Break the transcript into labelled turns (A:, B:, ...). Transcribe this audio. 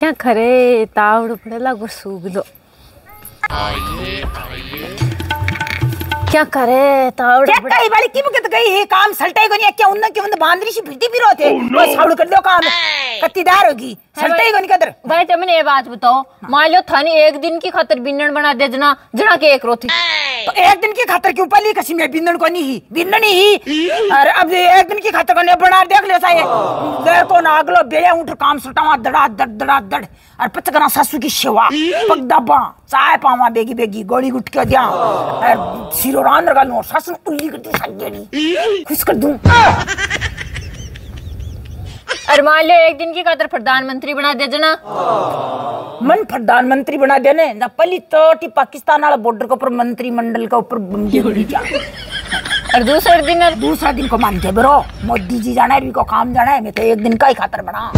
A: क्या खरे तावड़ पड़ेला गो सूग दो। क्या करे तावड़
B: क्या कई बारी की मुकत गई है काम सल्टाई को नहीं क्या उन्ना के उन्ना बांदरी सी फिरती फिरो थे बस साउड़ कर दो काम कत्तीदार होगी सल्टाई को नहीं कदर।
A: भाई तुमने ये बात बताओ, मान लो थानी एक दिन की खातर बिन्नन बना दे जना जना के एक रोटी
B: तो एक दिन की खातर क्यों पली कसी में बिन्नन को नहीं ही बिन्नन ही अरे अब एक दिन की खातर को नहीं बना देख ले साये देर को ना अगलो बेड़े उठ काम सल्टावा दड़ा दड़ और पचकना सासू की सेवा पग दबा चाय पावा बेगी बेगी गोली गुट के दिया और सिरो रान लगा लो सासू उल्ली कर दी सागेड़ी खुश कर दूं।
A: और मान लो एक दिन की खातर प्रधानमंत्री बना दे जना
B: मन प्रधानमंत्री बना देने ना पली तो पाकिस्तान वाला बॉर्डर के ऊपर मंत्रिमंडल के ऊपर
A: और
B: दूसरा दिन को मानते ब्रो मोदी जी जाना है भी को काम जाना है मैं तो एक दिन का ही खातर बना।